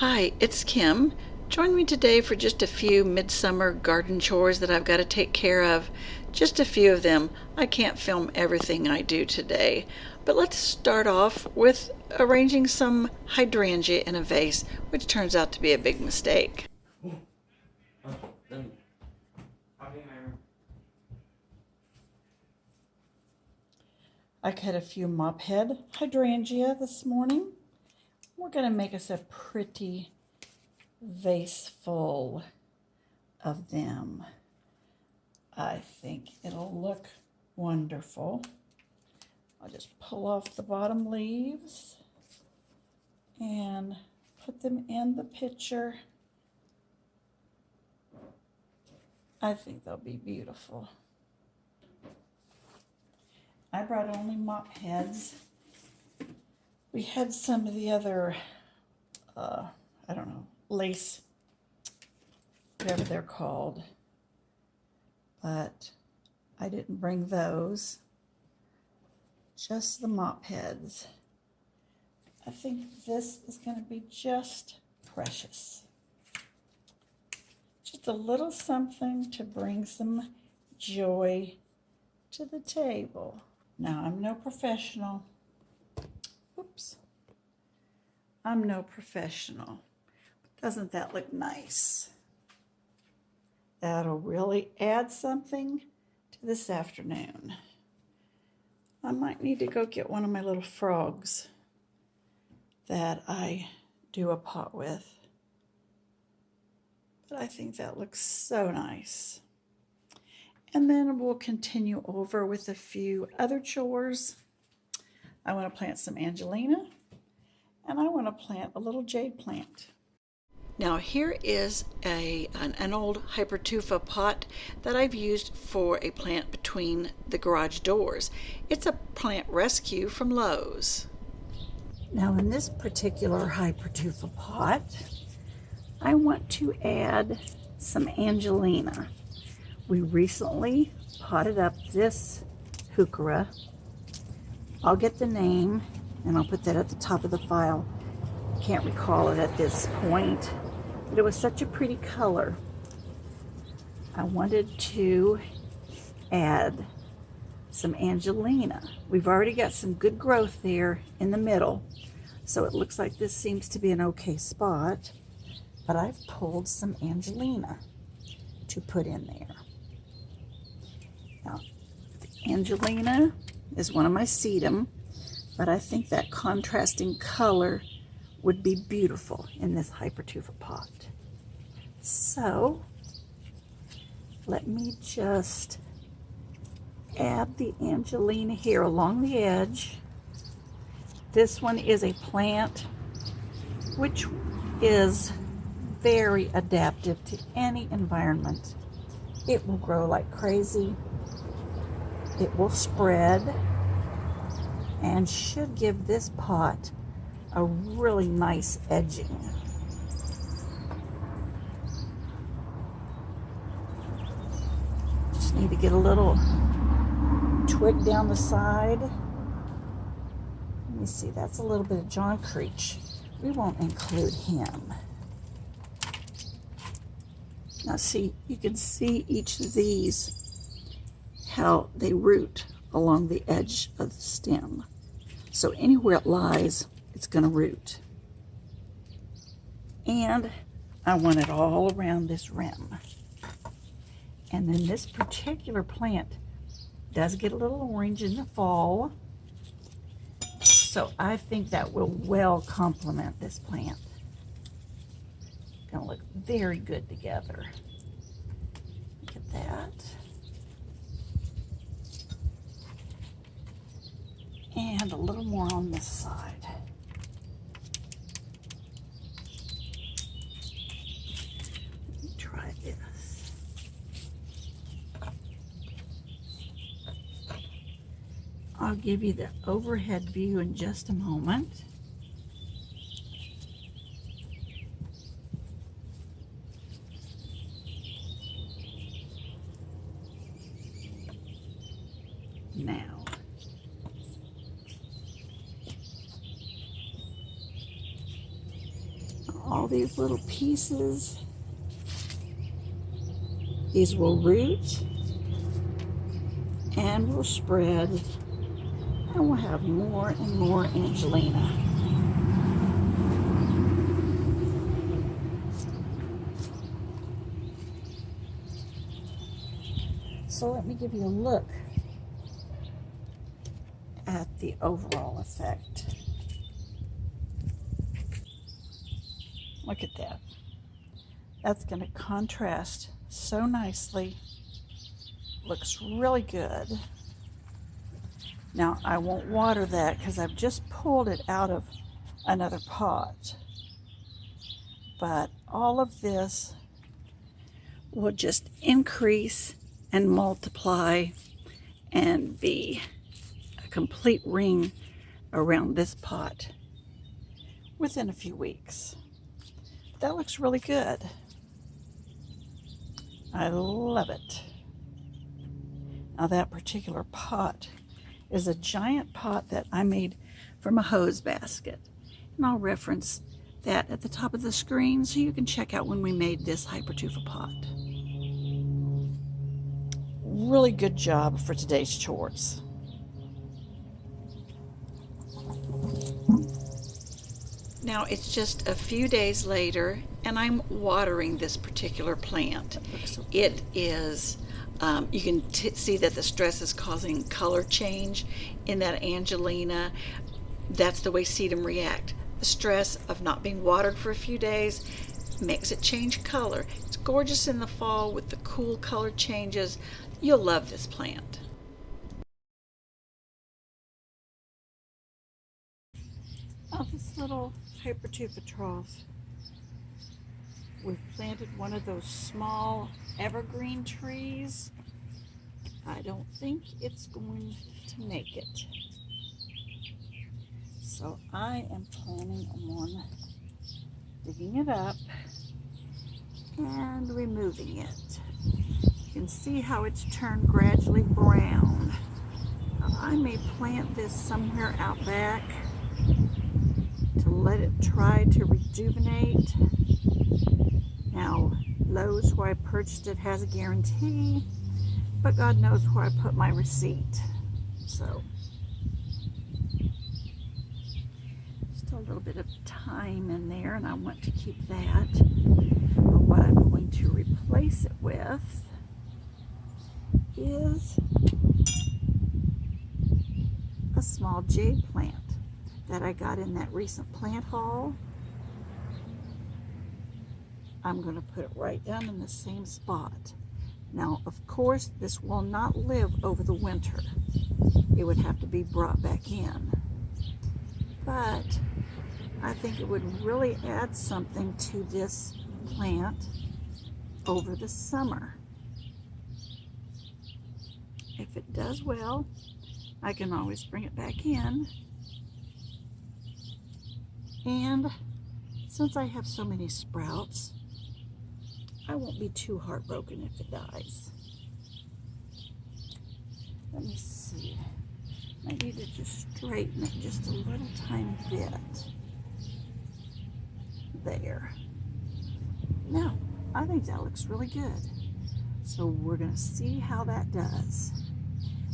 Hi, it's Kim. Join me today for just a few midsummer garden chores that I've got to take care of. Just a few of them. I can't film everything I do today. But let's start off with arranging some hydrangea in a vase, which turns out to be a big mistake. I cut a few mop head hydrangea this morning. We're going to make us a pretty vase full of them. I think it'll look wonderful. I'll just pull off the bottom leaves and put them in the pitcher. I think they'll be beautiful. I brought only mop heads. We had some of the other, I don't know, lace, whatever they're called, but I didn't bring those, just the mop heads. I think this is going to be just precious. Just a little something to bring some joy to the table. Now, I'm no professional. Oops. I'm no professional. Doesn't that look nice? That'll really add something to this afternoon. I might need to go get one of my little frogs that I do a pot with. But I think that looks so nice. And then we'll continue over with a few other chores. I want to plant some Angelina, and I want to plant a little jade plant. Now here is an old hypertufa pot that I've used for a plant between the garage doors. It's a plant rescue from Lowe's. Now in this particular hypertufa pot, I want to add some Angelina. We recently potted up this heuchera. I'll get the name and I'll put that at the top of the file. Can't recall it at this point, but it was such a pretty color. I wanted to add some Angelina. We've already got some good growth there in the middle, so it looks like this seems to be an okay spot, but I've pulled some Angelina to put in there. Now, the Angelina is one of my sedum, but I think that contrasting color would be beautiful in this hypertufa pot. So let me just add the Angelina here along the edge. This one is a plant which is very adaptive to any environment. It will grow like crazy. It will spread and should give this pot a really nice edging. Just need to get a little twig down the side. Let me see, that's a little bit of John Creech. We won't include him. Now see, you can see each of these, how they root along the edge of the stem. So anywhere it lies, it's going to root. And I want it all around this rim. And then this particular plant does get a little orange in the fall. So I think that will well complement this plant. Gonna look very good together. Look at that. And a little more on this side. Let me try this. I'll give you the overhead view in just a moment. Now, all these little pieces. These will root and will spread, and we'll have more and more Angelina. So let me give you a look at the overall effect. Look at that. That's going to contrast so nicely. Looks really good. Now I won't water that because I've just pulled it out of another pot. But all of this will just increase and multiply and be a complete ring around this pot within a few weeks. That looks really good. I love it. Now that particular pot is a giant pot that I made from a hose basket. And I'll reference that at the top of the screen so you can check out when we made this hypertufa pot. Really good job for today's chores. Now it's just a few days later and I'm watering this particular plant. It is, you can see that the stress is causing color change in that Angelina. That's the way sedum react. The stress of not being watered for a few days makes it change color. It's gorgeous in the fall with the cool color changes. You'll love this plant. Oh, this little hypertufa trough. We've planted one of those small evergreen trees. I don't think it's going to make it. So I am planning on digging it up and removing it. You can see how it's turned gradually brown. Now, I may plant this somewhere out back to let it try to rejuvenate. Now, Lowe's, where I purchased it, has a guarantee, but God knows where I put my receipt. So, just a little bit of thyme in there, and I want to keep that. But what I'm going to replace it with is a small jade plant that I got in that recent plant haul. I'm going to put it right down in the same spot. Now, of course, this will not live over the winter. It would have to be brought back in. But I think it would really add something to this plant over the summer. If it does well, I can always bring it back in. And since I have so many sprouts, I won't be too heartbroken if it dies. Let me see. I need to just straighten it just a little tiny bit. There. Now, I think that looks really good. So we're going to see how that does.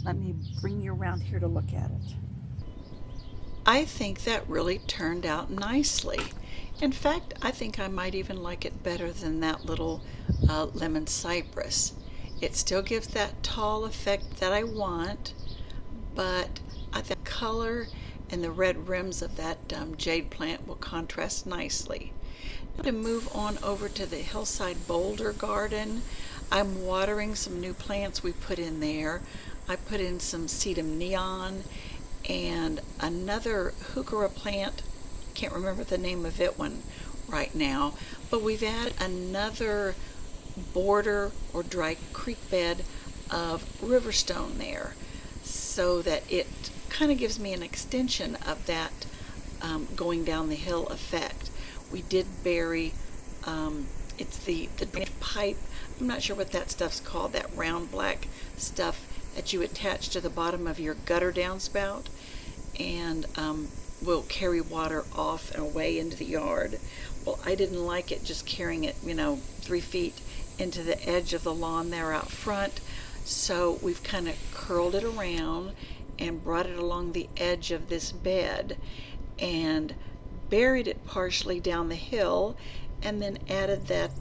Let me bring you around here to look at it. I think that really turned out nicely. In fact, I think I might even like it better than that little lemon cypress. It still gives that tall effect that I want, but I think the color and the red rims of that jade plant will contrast nicely. Now to move on over to the hillside boulder garden, I'm watering some new plants we put in there. I put in some sedum neon and another heuchera plant. Can't remember the name of it one right now, but we've added another border or dry creek bed of riverstone there so that it kind of gives me an extension of that going down the hill effect. We did bury it's the drainage pipe. I'm not sure what that stuff's called, that round black stuff that you attach to the bottom of your gutter downspout, and will carry water off and away into the yard uncomfortable. I didn't like it just carrying it, 3 feet into the edge of the lawn there out front. So we've kind of curled it around and brought it along the edge of this bed and buried it partially down the hill, and then added that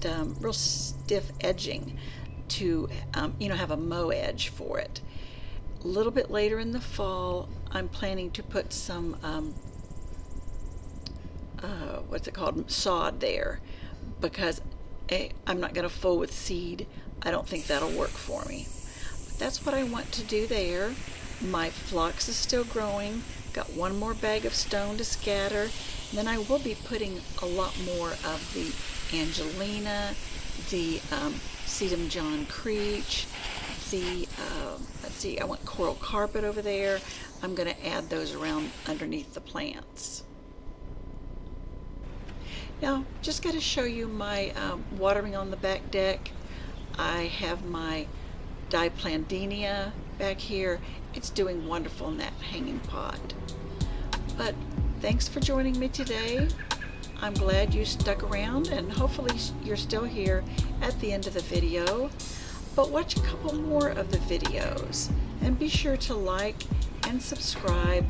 real stiff edging to have a mow edge for it. A little bit later in the fall, I'm planning to put some sod there, because I'm not going to full with seed. I don't think that'll work for me. But that's what I want to do there. My phlox is still growing. Got one more bag of stone to scatter. And then I will be putting a lot more of the Angelina, the sedum John Creech, the I want coral carpet over there. I'm going to add those around underneath the plants. Now, just got to show you my watering on the back deck. I have my diplandenia back here. It's doing wonderful in that hanging pot. But thanks for joining me today. I'm glad you stuck around, and hopefully you're still here at the end of the video. But watch a couple more of the videos, and be sure to like and subscribe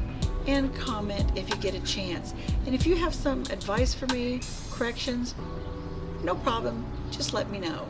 and comment if you get a chance. And if you have some advice for me, corrections, no problem, just let me know.